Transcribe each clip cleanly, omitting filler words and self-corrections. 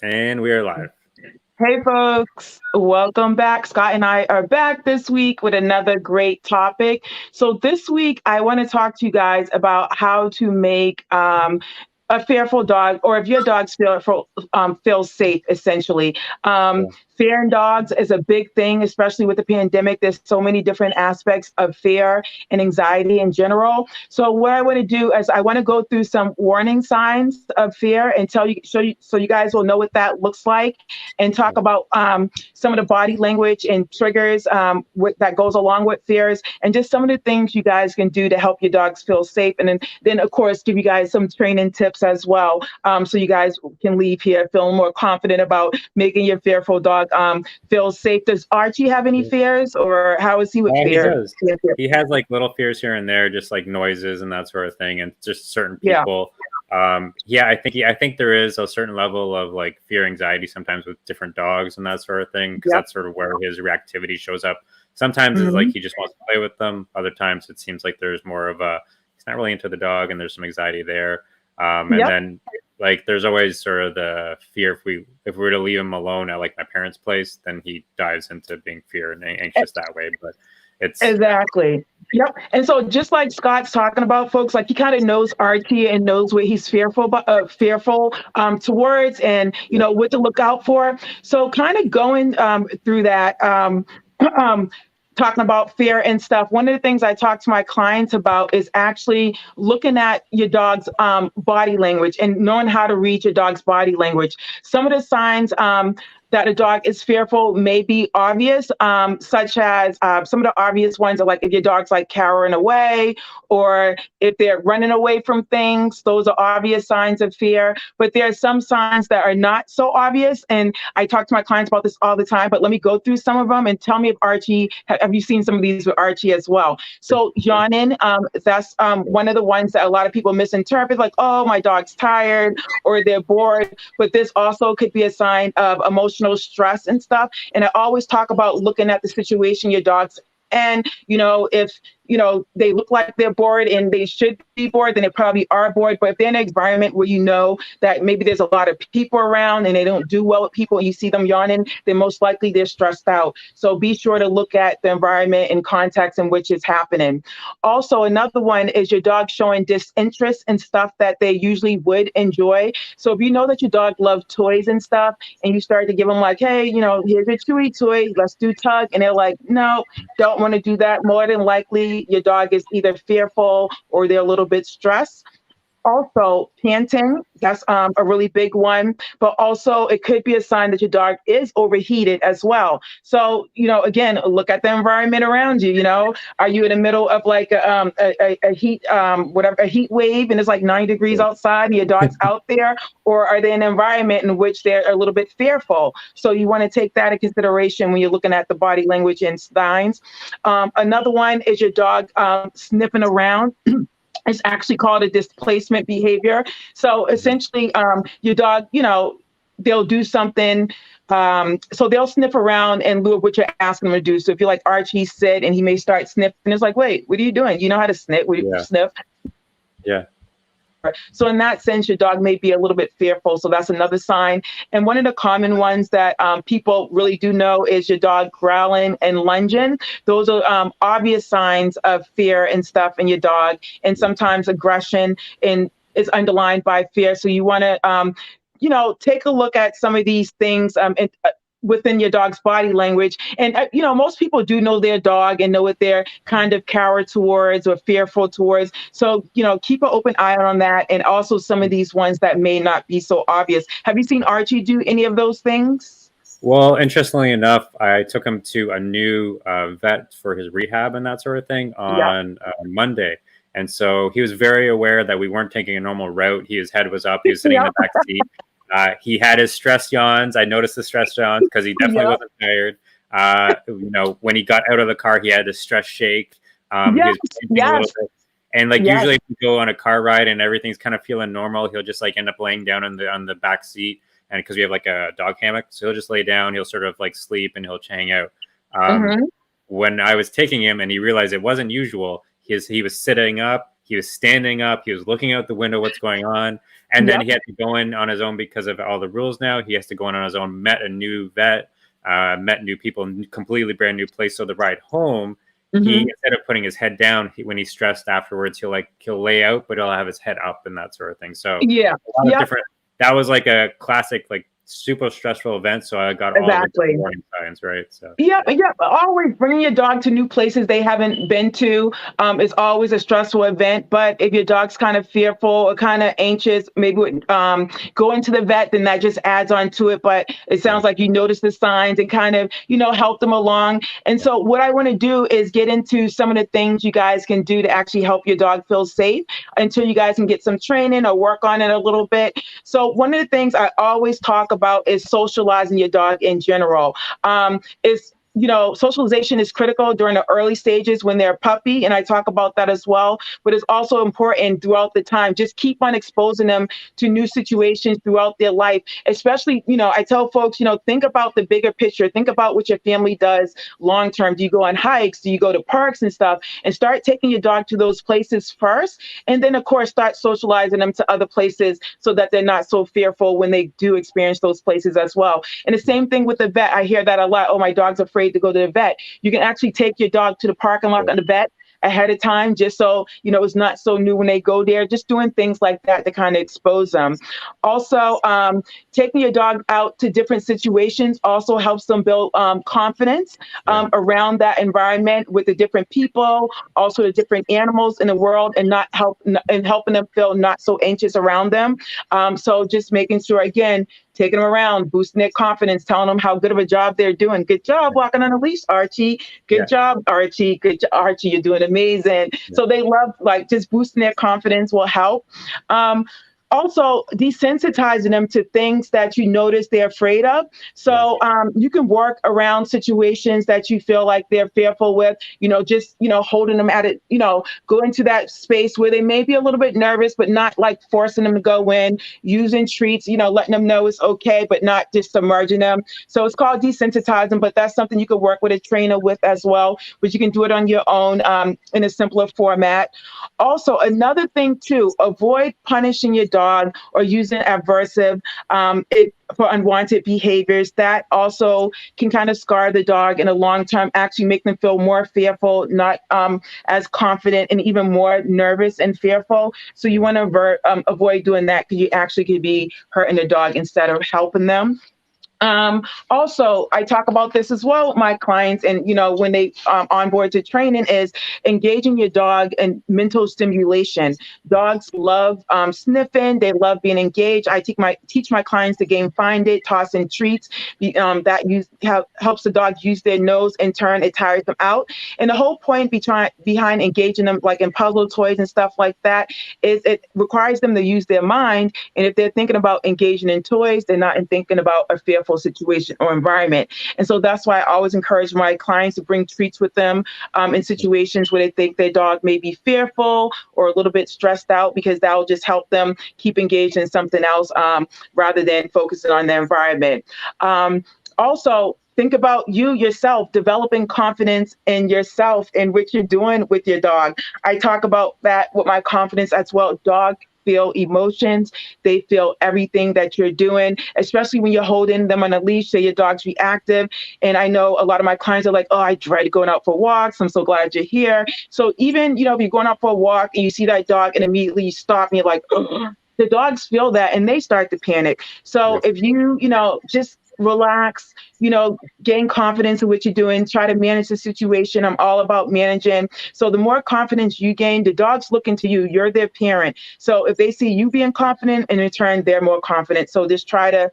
And we are live. Hey, folks, welcome back. Scott and I are back this week with another great topic. So, this week, I want to talk to you guys about how to make a fearful dog, or if your dog's feel safe, essentially. Um, Yeah. Fear in dogs is a big thing, especially with the pandemic. There's so many different aspects of fear and anxiety in general. So, what I want to do is I want to go through some warning signs of fear and tell you so you guys will know what that looks like, and talk about some of the body language and triggers that goes along with fears, and just some of the things you guys can do to help your dogs feel safe. And then of course, give you guys some training tips as well, so you guys can leave here feeling more confident about making your fearful dog feel safe. Does Archie have any fears, or how is he with He fear? does. He has like little fears here and there, just like noises and that sort of thing, and just certain Yeah. people. Yeah, I think there is a certain level of like fear, anxiety sometimes with different dogs and that sort of thing, because Yep. that's sort of where his reactivity shows up. Sometimes it's like Hmm. he just wants to play with them. Other times it seems like there's more of a he's not really into the dog, and there's some anxiety there. And Yep. then like there's always sort of the fear if we were to leave him alone at like my parents' place, then he dives into being fear and anxious that way. But it's Exactly. Yep. And so, just like Scott's talking about, folks, like he kind of knows Archie and knows what he's fearful towards, and yeah, what to look out for. So, kind of going through that. Um, Talking about fear and stuff, one of the things I talk to my clients about is actually looking at your dog's body language and knowing how to read your dog's body language. Some of the signs that a dog is fearful may be obvious, such as some of the obvious ones are like if your dog's like cowering away, or if they're running away from things. Those are obvious signs of fear. But there are some signs that are not so obvious. And I talk to my clients about this all the time, but let me go through some of them and tell me if Archie, have you seen some of these with Archie as well? So yawning, that's one of the ones that a lot of people misinterpret, like, oh, my dog's tired or they're bored. But this also could be a sign of emotional stress and stuff. And I always talk about looking at the situation your dog's, and if they look like they're bored and they should be bored, then they probably are bored. But if they're in an environment where you know that maybe there's a lot of people around and they don't do well with people, and you see them yawning, then most likely they're stressed out. So be sure to look at the environment and context in which it's happening. Also, another one is your dog showing disinterest in stuff that they usually would enjoy. So if you know that your dog loves toys and stuff, and you start to give them like, hey, here's your chewy toy, let's do tug, and they're like, no, don't want to do that, more than likely your dog is either fearful or they're a little bit stressed. Also, panting, that's a really big one, but also it could be a sign that your dog is overheated as well. So, again, look at the environment around you. Are you in the middle of like a heat, whatever, a heat wave, and it's like 90 degrees yeah, outside and your dog's out there? Or are they in an environment in which they're a little bit fearful? So you want to take that in consideration when you're looking at the body language and signs. Another one is your dog sniffing around. It's actually called a displacement behavior. So essentially, your dog, they'll do something. So they'll sniff around and do what you're asking them to do. So if you're like Archie, sit, and he may start sniffing. It's like, wait, what are you doing? You know how to sniff? What do you yeah, sniff? yeah. So in that sense, your dog may be a little bit fearful. So that's another sign. And one of the common ones that people really do know is your dog growling and lunging. Those are obvious signs of fear and stuff in your dog. And sometimes aggression is underlined by fear. So you want to, take a look at some of these things, within your dog's body language. And, most people do know their dog and know what they're kind of cower towards or fearful towards. So, keep an open eye on that. And also some of these ones that may not be so obvious. Have you seen Archie do any of those things? Well, interestingly enough, I took him to a new vet for his rehab and that sort of thing Yeah. on Monday. And so he was very aware that we weren't taking a normal route. His head was up. He was sitting in Yeah. the back seat. He had his stress yawns. I noticed the stress yawns because he definitely Yeah. wasn't tired. When he got out of the car, he had a stress shake. He Yes. was panting a little Yes. bit. And like Yes. usually, if you go on a car ride and everything's kind of feeling normal, he'll just like end up laying down on the back seat, and because we have like a dog hammock, so he'll just lay down. He'll sort of like sleep and he'll hang out. Um, Hmm. when I was taking him and he realized it wasn't usual, he was sitting up. He was standing up. He was looking out the window, what's going on. And then Yep. he had to go in on his own because of all the rules now. He has to go in on his own, met a new vet, met new people, completely brand new place. So the ride home, he, Hmm. instead of putting his head down, when he's stressed afterwards, he'll lay out, but he'll have his head up and that sort of thing. So Yeah. a lot of Yep. different, that was like a classic, like super stressful event. So I got all the Exactly. warning signs, right? So Yeah, yeah. Always bringing your dog to new places they haven't been to is always a stressful event. But if your dog's kind of fearful or kind of anxious, maybe going to the vet, then that just adds on to it. But it yeah, sounds like you notice the signs and kind of, help them along. And yeah, so what I want to do is get into some of the things you guys can do to actually help your dog feel safe until you guys can get some training or work on it a little bit. So one of the things I always talk about is socializing your dog in general. Is socialization is critical during the early stages when they're a puppy, and I talk about that as well. But it's also important throughout the time. Just keep on exposing them to new situations throughout their life. Especially, I tell folks, think about the bigger picture. Think about what your family does long term. Do you go on hikes? Do you go to parks and stuff? And start taking your dog to those places first, and then of course start socializing them to other places so that they're not so fearful when they do experience those places as well. And the same thing with the vet. I hear that a lot. Oh, my dog's afraid to go to the vet. You can actually take your dog to the parking lot yeah, of the vet ahead of time, just so it's not so new when they go there. Just doing things like that to kind of expose them. Also, taking your dog out to different situations also helps them build confidence yeah, around that environment with the different people, also the different animals in the world, and not help and helping them feel not so anxious around them. So just making sure, again, taking them around, boosting their confidence, telling them how good of a job they're doing. Good job walking on a leash, Archie. Good yeah, job, Archie. Archie. You're doing amazing. yeah, So they love, like, just boosting their confidence will help. Um, Also, desensitizing them to things that you notice they're afraid of. yeah, So you can work around situations that you feel like they're fearful with. Just holding them at it. Go into that space where they may be a little bit nervous, but not like forcing them to go in. Using treats. Letting them know it's okay, but not just submerging them. So it's called desensitizing, but that's something you could work with a trainer with as well. But you can do it on your own in a simpler format. Also, another thing too, avoid punishing your dog or using aversive for unwanted behaviors. That also can kind of scar the dog in the long term, actually make them feel more fearful, not as confident, and even more nervous and fearful. So you want to avoid doing that, because you actually could be hurting the dog instead of helping them. Also, I talk about this as well with my clients, and when they onboard to training, is engaging your dog in mental stimulation. Dogs love sniffing; they love being engaged. I teach my clients to game find it, tossing treats helps the dog use their nose. In turn, it tires them out. And the whole point behind engaging them, like in puzzle toys and stuff like that, is it requires them to use their mind. And if they're thinking about engaging in toys, they're not thinking about a fearful situation or environment. And so that's why I always encourage my clients to bring treats with them in situations where they think their dog may be fearful or a little bit stressed out, because that will just help them keep engaged in something else rather than focusing on the environment. Also, think about you yourself, developing confidence in yourself and what you're doing with your dog. I talk about that with my confidence as well. Dog feel emotions. They feel everything that you're doing, especially when you're holding them on a leash. Say your dog's reactive. And I know a lot of my clients are like, oh, I dread going out for walks. I'm so glad you're here. So even, if you're going out for a walk and you see that dog and immediately you stop and you're like, ugh, the dogs feel that and they start to panic. So yeah, if you, just relax, gain confidence in what you're doing, try to manage the situation. I'm all about managing. So the more confidence you gain, the dog's looking to you. You're their parent. So if they see you being confident, in return, they're more confident. So just try to,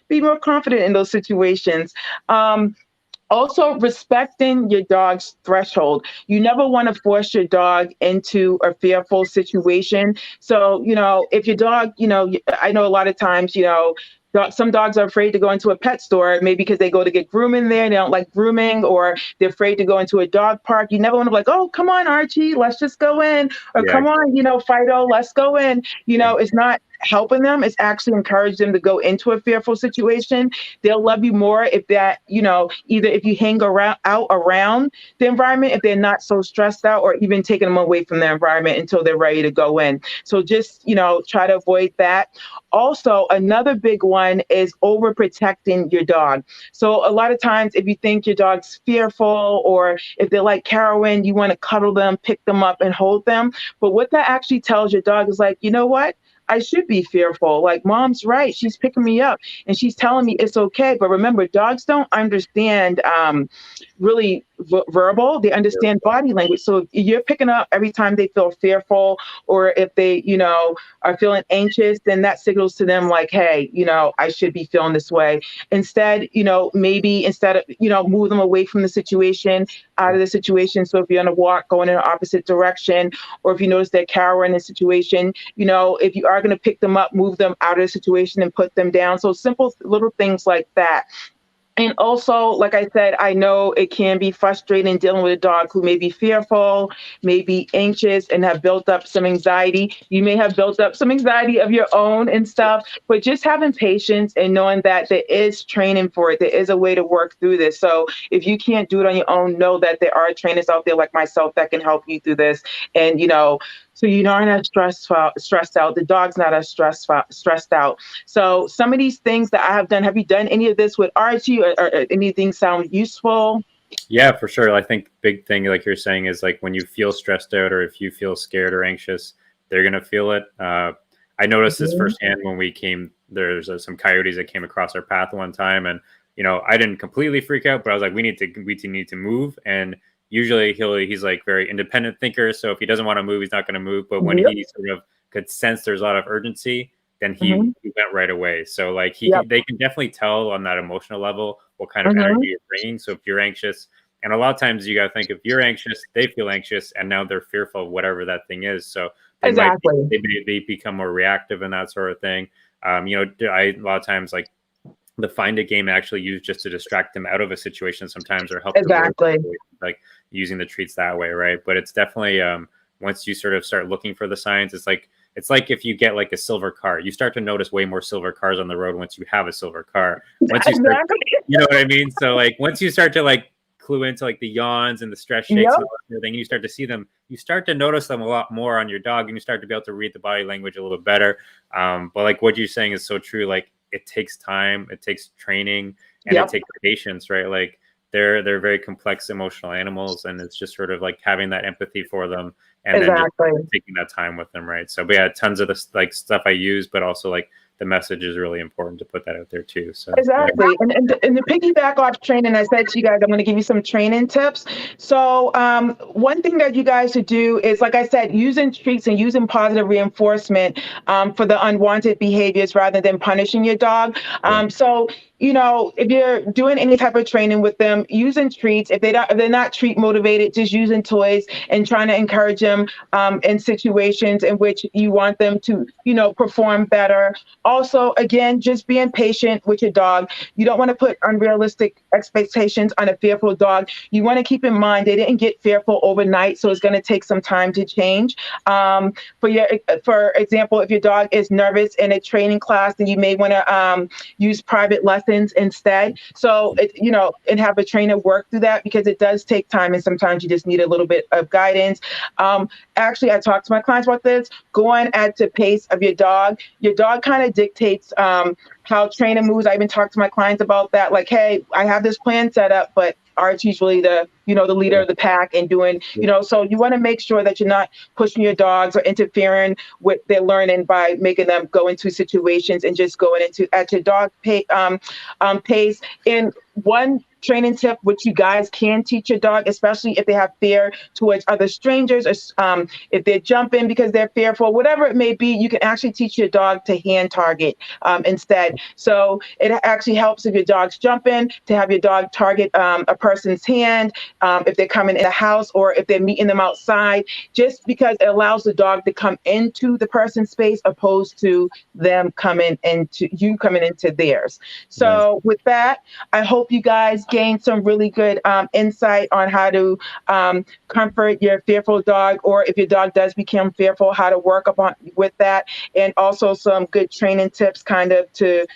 be more confident in those situations. Also, respecting your dog's threshold. You never want to force your dog into a fearful situation. So, if your dog, I know a lot of times, some dogs are afraid to go into a pet store, maybe because they go to get grooming there. They don't like grooming, or they're afraid to go into a dog park. You never want to be like, oh, come on, Archie, let's just go in. Or yeah, come on, Fido, let's go in. yeah, It's not helping them is actually encourage them to go into a fearful situation. They'll love you more if that, either if you hang around the environment, if they're not so stressed out, or even taking them away from the environment until they're ready to go in. So just, try to avoid that. Also, another big one is overprotecting your dog. So a lot of times, if you think your dog's fearful, or if they're like Carowin, you want to cuddle them, pick them up, and hold them. But what that actually tells your dog is like, you know what? I should be fearful. Like, mom's right. She's picking me up and she's telling me it's okay. But remember, dogs don't understand really verbal. They understand body language. So if you're picking up every time they feel fearful, or if they, are feeling anxious, then that signals to them like, hey, I should be feeling this way. Instead, maybe instead of, move them away from the situation, out of the situation. So if you're on a walk, going in the opposite direction, or if you notice that Carol in a situation, if you are going to pick them up, move them out of the situation and put them down. So simple little things like that. And also, like I said, I know it can be frustrating dealing with a dog who may be fearful, may be anxious, and have built up some anxiety. You may have built up some anxiety of your own and stuff, but just having patience and knowing that there is training for it. There is a way to work through this. So if you can't do it on your own, know that there are trainers out there like myself that can help you through this. And, so you're not as stressed out. The dog's not as stressed out. So some of these things that I have done, have you done any of this with Archie, or anything sound useful? Yeah, for sure. I think big thing, like you're saying, is like when you feel stressed out or if you feel scared or anxious, they're going to feel it. I noticed this firsthand when we came. There's some coyotes that came across our path one time, and I didn't completely freak out, but I was like, we need to move. And usually he's like very independent thinker. So if he doesn't want to move, he's not going to move. But when he sort of could sense there's a lot of urgency, then he went right away. So like they can definitely tell on that emotional level what kind of energy you're bringing. So if you're anxious, and a lot of times you got to think, if you're anxious, they feel anxious, and now they're fearful of whatever that thing is. So they they become more reactive and that sort of thing. A lot of times, like, the find a game actually used just to distract them out of a situation sometimes, or help them like using the treats that way, right? But it's definitely once you sort of start looking for the signs, it's like if you get like a silver car, you start to notice way more silver cars on the road once you have a silver car. Once you start, you know what I mean? So like once you start to like clue into like the yawns and the stress shakes and everything, you start to see them, you start to notice them a lot more on your dog, and you start to be able to read the body language a little bit better. But like what you're saying is so true. Like, it takes time, it takes training, and it takes patience, right? Like they're very complex emotional animals, and it's just sort of like having that empathy for them, and then just taking that time with them, right? So, but yeah, tons of this like stuff I use, but also like the message is really important to put that out there too. So exactly. And to piggyback off training, I said to you guys, I'm going to give you some training tips. So one thing that you guys should do is, like I said, using treats and using positive reinforcement for the unwanted behaviors rather than punishing your dog. So if you're doing any type of training with them, using treats. If they're not treat motivated, just using toys and trying to encourage them in situations in which you want them to, perform better. Also, again, just being patient with your dog. You don't want to put unrealistic expectations on a fearful dog. You want to keep in mind they didn't get fearful overnight, so it's going to take some time to change. For example, if your dog is nervous in a training class, then you may want to use private lessons instead. So, and have a trainer work through that, because it does take time, and sometimes you just need a little bit of guidance. Actually, I talk to my clients about this. Going at the pace of your dog. Your dog kind of dictates how training moves. I even talk to my clients about that. Like, hey, I have this plan set up, but Archie's really the leader of the pack and doing, so you want to make sure that you're not pushing your dogs or interfering with their learning by making them go into situations and just going into at your dog pace. And one training tip, which you guys can teach your dog, especially if they have fear towards other strangers, or if they're jumping because they're fearful, whatever it may be, you can actually teach your dog to hand target instead. So it actually helps if your dog's jumping to have your dog target a person's hand if they're coming in the house or if they're meeting them outside, just because it allows the dog to come into the person's space opposed to them coming into theirs. So with that, I hope you guys gained some really good insight on how to comfort your fearful dog, or if your dog does become fearful, how to work upon with that, and also some good training tips kind of to,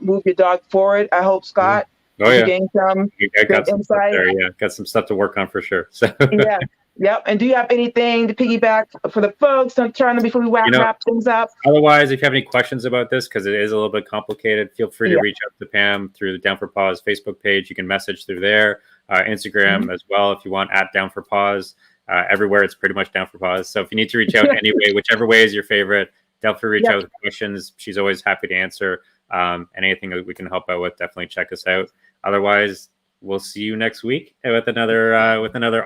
move your dog forward. I hope, Mhm. Scott, Oh you yeah, gained some I good got some stuff insight. there. Yeah, got some stuff to work on for sure. So Yeah. Yep. And do you have anything to piggyback for the folks? I'm trying to, before we you know, wrap things up. otherwise, if you have any questions about this, because it is a little bit complicated, feel free to Yeah. reach out to Pam through the Down for Paws Facebook page. You can message through there, Instagram as well if you want, at Down for Paws. Everywhere it's pretty much Down for Paws. So if you need to reach out anyway, whichever way is your favorite, definitely reach Yep. out with questions. She's always happy to answer. And anything that we can help out with, definitely check us out. Otherwise, we'll see you next week with another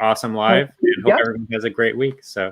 awesome live. And hope Yep. everyone has a great week. So.